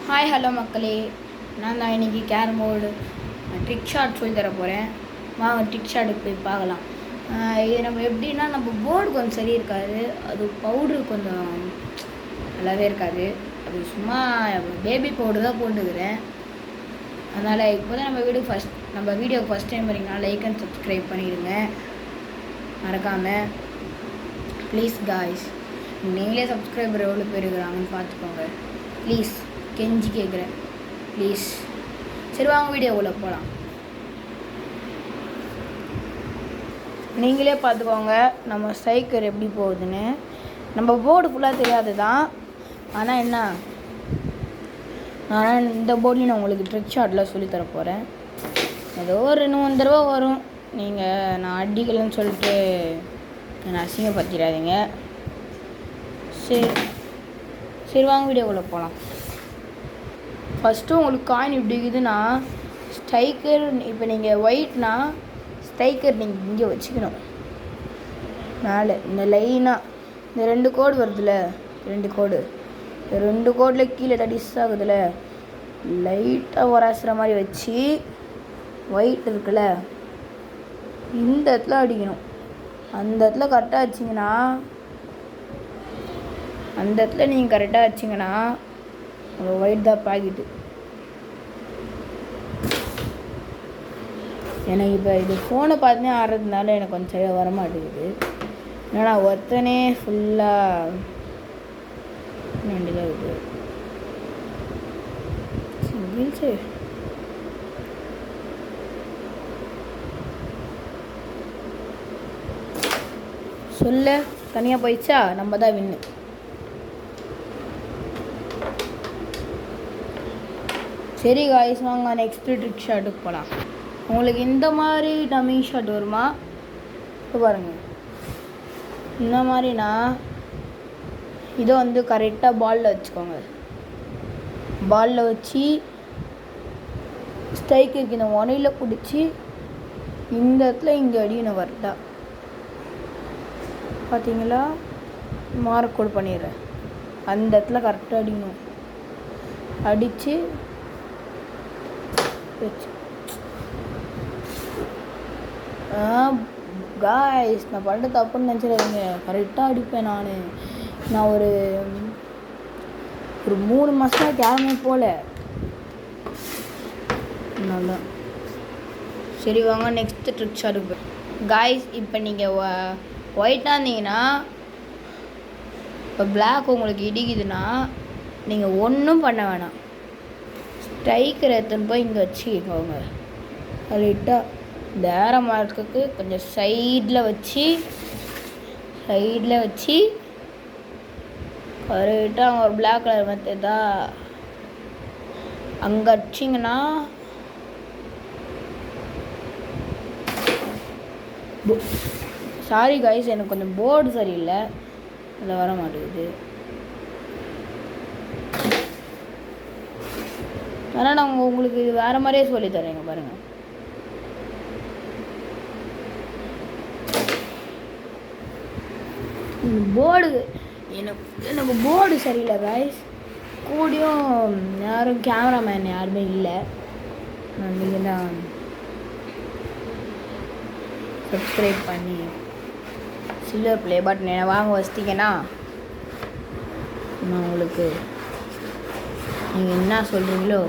Hi hello மக்களே, நான் தான் இன்றைக்கி கேரம் போர்டு ட்ரிக் ஷாட் சொல்லி தர போகிறேன். வாங்க ட்ரிக் ஷாட்டுக்கு போய் பார்க்கலாம். இது நம்ம எப்படின்னா, நம்ம போர்டு கொஞ்சம் சரி இருக்காது, அது பவுட்ரு கொஞ்சம் நல்லாவே இருக்காது. அது சும்மா பேபி பவுடர் தான் போட்டுக்கிறேன். அதனால் இப்போ தான் நம்ம வீடியோக்கு ஃபஸ்ட் டைம் வரீங்கன்னா லைக் அண்ட் சப்ஸ்கிரைப் பண்ணிடுங்க மறக்காமல். ப்ளீஸ் காய்ஸ், நீங்களே சப்ஸ்கிரைபர் எவ்வளோ பேர் இருக்கிறாங்கன்னு பார்த்துக்கோங்க ப்ளீஸ், கெஞ்சி கேட்குறேன் ப்ளீஸ். சரி வாங்க வீடியோக்குள்ளே போகலாம். நீங்களே பார்த்துக்கோங்க நம்ம ஸ்ட்ரைக்கர் எப்படி போகுதுன்னு. நம்ம போர்டு ஃபுல்லாக தெரியாது தான், ஆனால் என்ன, ஆனால் இந்த போர்ட்லேயும் நான் உங்களுக்கு ட்ரிக் ஷாட்டில் சொல்லித்தர போகிறேன். ஏதோ ஒரு 2-3 தடவை வரும். நீங்கள் நான் அடிக்கலன்னு சொல்லிட்டு என்னை அசிங்கப்படுத்திடாதீங்க. சரி வாங்க வீடியோக்குள்ளே போகலாம். ஃபஸ்ட்டு உங்களுக்கு காயின் இப்படி இருக்குதுன்னா, ஸ்ட்ரைக்கர் இப்போ நீங்கள் ஒயிட்னா ஸ்ட்ரைக்கர் நீங்கள் இங்கே வச்சுக்கணும். மேலே இந்த லைனாக இந்த 2 கோடு வருதுல்ல, 2 கோடு, இந்த 2 கோடில் கீழே டடிஸ் ஆகுதுல்ல, லைட்டாக உராசுற மாதிரி வச்சு ஒயிட் இருக்குல்ல இந்த இடத்துல அடிக்கணும். அந்த இடத்துல கரெக்டாக வச்சிங்கன்னா, அந்த இடத்துல நீங்கள் கரெக்டாக வச்சிங்கன்னா உங்கள் ஒயிட் தான் பாக்கெட்டு. எனக்கு இப்போ இது ஃபோனை பார்த்துனே ஆடுறதுனால எனக்கு கொஞ்சம் சரியாக வரமாட்டேங்குது. ஏன்னா ஒருத்தனே ஃபுல்லாக வேண்டியதாக இருக்குது. சிங்கிள்ஸு சொல்ல தனியாக போயிடுச்சா, நம்ம தான் வின்னு. சரி காய்ஸ், வாங்க நெக்ஸ்ட் ட்ரிக் ஷாட்டுக்கு போகலாம். உங்களுக்கு இந்த மாதிரி டம்மி ஷாட் வருமா? இப்போ பாருங்கள், இந்த மாதிரினா இதை வந்து கரெக்டாக பாலில் வச்சுக்கோங்க. பாலில் வச்சு ஸ்ட்ரைக்கருக்கு இந்த ஒனையில் பிடிச்சி இந்த இடத்துல இங்கே அடிக்கணும். கரெக்டாக பார்த்தீங்களா, மார்க் கோட் பண்ணிடுறேன். அந்த இடத்துல கரெக்டாக அடிக்கணும். அடித்து வச்சு காய்ஸ், நான் பண்ணுற தப்புன்னு நினச்சிடாதீங்க. கரெக்டாக அடிப்பேன். நான் ஒரு 3 மாதம் கேரமே போகல நல்லா. சரி வாங்க நெக்ஸ்ட்டு ட்ரிக் ஷாட்டுக்கு போய் காய்ஸ். இப்போ நீங்கள் ஒயிட்டாக இருந்தீங்கன்னா, இப்போ பிளாக் உங்களுக்கு இடிக்குதுன்னா நீங்கள் ஒன்றும் பண்ண வேணாம். ஸ்ட்ரைக்கர் எடுத்துன்னு போய் இங்கே வச்சுக்கோங்க. கரெக்டாக இந்த ஏரோ மார்க்குக்கு கொஞ்சம் சைடில் வச்சு கரெக்டாக அங்கே ஒரு பிளாக் கலர் மெத்ததா அங்கே அடிச்சிங்கன்னா சாரி காய்ஸ், எனக்கு கொஞ்சம் போர்டு சரியில்லை, அதில் வர மாட்டேங்குது. ஆனால் நான் உங்களுக்கு இது வேறு மாதிரியே சொல்லித்தரேங்க பாருங்கள். போர்டு எனக்கு போர்டு சரியில்லை காய்ஸ். கூடியும் யாரும் கேமராமேன் யாருமே இல்லை. நீங்கள் தான் சப்ஸ்கிரைப் பண்ணி சில்வர் ப்ளே பட்டன் என்ன வாங்க வச்சிட்டிங்கன்னா நான் உங்களுக்கு நீங்கள் என்ன சொல்கிறீங்களோ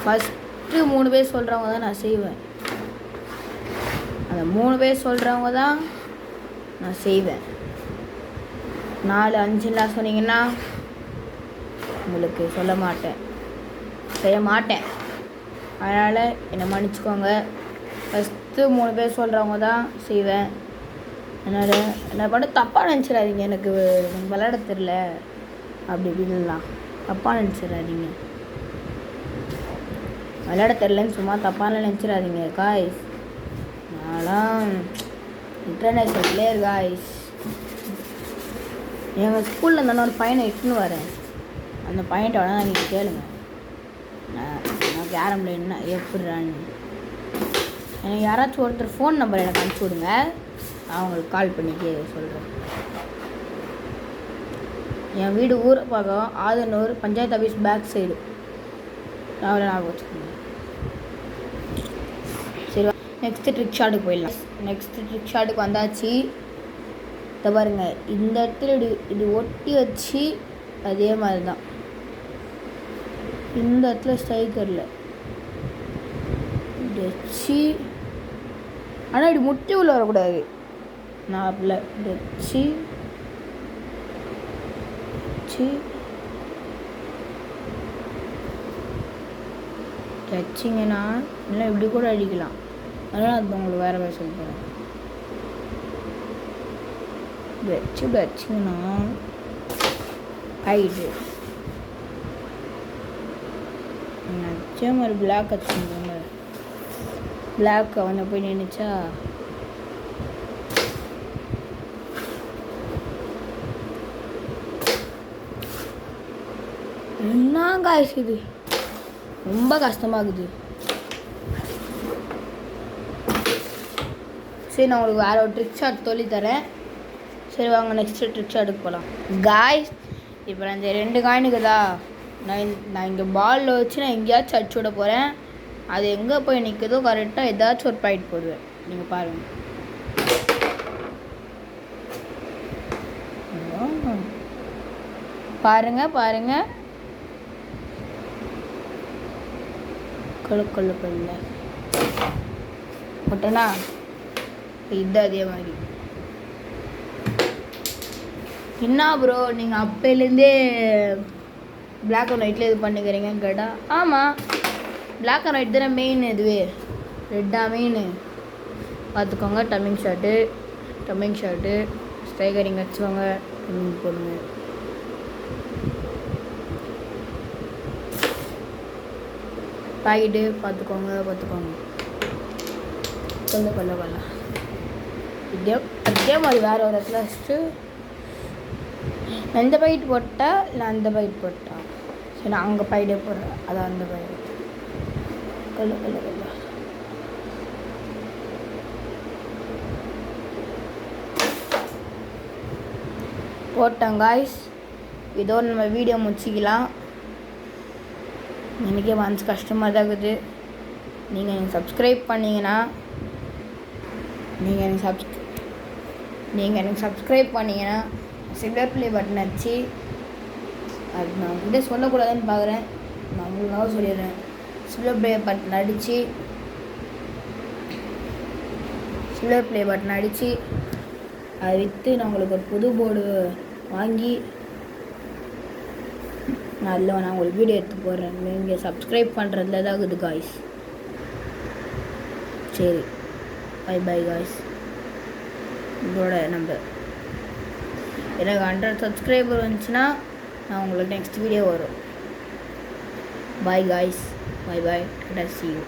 ஃபஸ்ட்டு 3 பேர் சொல்கிறவங்க தான் நான் செய்வேன். அந்த 3 பேர் சொல்கிறவங்க தான் நான் செய்வேன். 4, 5 சொன்னீங்கன்னா உங்களுக்கு செய்ய மாட்டேன். அதனால் என்னை மன்னிச்சிக்கோங்க. ஃபஸ்ட்டு 3 பேர் சொல்கிறவங்க தான் செய்வேன். அதனால் என்ன பண்ண தப்பாக நினச்சிடாதீங்க. எனக்கு விளையாட தெரில அப்படி இப்படின்லாம் தப்பாக நினச்சிடாதீங்க. விளையாட தெரிலன்னு சும்மா தப்பான நினச்சிடாதீங்க காய்ஸ். நான்லாம் இன்டர்நேஷ்னல் பிளேயர் காய்ஸ். எங்கள் ஸ்கூலில் இருந்தாலும் ஒரு பையனை இட்டுன்னு வரேன். அந்த பையன்ட்ட வேணால் நீங்கள் கேளுங்க நான் கேரமில் என்ன எப்படிறான்னு. எனக்கு யாராச்சும் ஒருத்தர் ஃபோன் நம்பர் எனக்கு அனுப்பிச்சி விடுங்க, நான் உங்களுக்கு கால் பண்ணி சொல்கிறேன். என் வீடு ஊரை பார்க்க Athanur panchayat office back side. நான் ஞாபகம் வச்சுக்கோங்க. சரி, நெக்ஸ்ட்டு ட்ரிக் ஷாட்டுக்கு போயிடலாம். நெக்ஸ்ட்டு ட்ரிக் ஷாட்டுக்கு வந்தாச்சு. இதை பாருங்கள், இந்த இடத்துல இது ஒட்டி வச்சு அதே மாதிரி தான் இந்த இடத்துல ஸ்ட்ரைக்கரில் இது வச்சு, ஆனால் இப்படி முட்டி உள்ள வரக்கூடாது. நான் அப்படில் இப்படி வச்சு வச்சிங்கன்னா இல்லை இப்படி கூட அடிக்கலாம். அதனால் அது உங்களுக்கு வேறு வேறு சொல்லித்தரேன். வச்சிங்கன்னா ஆயிடுது. அதே மாதிரி பிளாக் வச்சுருந்தோங்க. பிளாக் அவனை போய் நினைச்சா என்ன காய்ச்சுது, ரொம்ப கஷ்டமாகுது. சரி, நான் உங்களுக்கு வேறு ஒரு ட்ரிக் ஷாட் சொல்லித்தரேன். சரி வாங்க, நெக்ஸ்ட்டு ட்ரிக் ஷாட்டுக்கு போகலாம். காய்ஸ், இப்போ நான் இந்த 2 காயினுக்குதா நான் இங்கே பாலில் வச்சு நான் எங்கேயாச்சும் அடிச்சு விட போகிறேன். அது எங்கே போய் நிற்குதோ கரெக்டாக ஏதாச்சும் ஒரு பாயிண்ட் போடுவேன். நீங்கள் பாருங்கள். பாருங்கள் கொள்ள போட்டேனா இது அதே மாதிரி. என்ன ப்ரோ நீங்கள் அப்போலேருந்தே பிளாக் அண்ட் ஒயிட்டில் இது பண்ணிக்கிறீங்கன்னு கேட்டால், ஆமாம், பிளாக் அண்ட் ஒயிட் தானே மெயின். இதுவே ரெட்டாக மெயின். பார்த்துக்கோங்க. டம்மிங் ஷாட்டு ஸ்ட்ரைக்கரிங் வச்சுக்கோங்க. டம்மிங் போடுங்க. பாக்கெட்டு பார்த்துக்கோங்க. கொள்ள இதே மாதிரி வேறு ஒரு இடத்துல வச்சுட்டு இந்த பாக்கெட் போட்டால் இல்லை அந்த பாக்கெட் போட்டா. சரி, நான் அங்கே பாக்கெட்டே போடுறேன். அதான் அந்த பாக்கெட். கொள்ள போட்டேன் காய்ஸ். இதோடு நம்ம வீடியோ முடிச்சிக்கலாம். எனக்கே மனசு கஷ்டமாக தான் இருக்குது. நீங்கள் எனக்கு சப்ஸ்கிரைப் பண்ணிங்கன்னா சில்வர் ப்ளே பட்டன் அடிச்சு, அது நான் உங்கள்கிட்ட சொல்லக்கூடாதுன்னு பார்க்குறேன், நான் உங்களுக்காக சொல்லிடுறேன். சில்வர் ப்ளே பட்டன் அடித்து அதை விற்று நான் உங்களுக்கு ஒரு புது போர்டு வாங்கி அதில் நான் உங்களுக்கு வீடியோ எடுத்து போடுறேன். நீங்கள் சப்ஸ்கிரைப் பண்ணுறதுல தான் இருக்குது காய்ஸ். சரி, பை காய்ஸ். இதோட நம்பர் எனக்கு 100 சப்ஸ்கிரைபர் வந்துச்சுன்னா நான் உங்களுக்கு நெக்ஸ்ட் வீடியோ வரும். Bye guys. Bye. See you.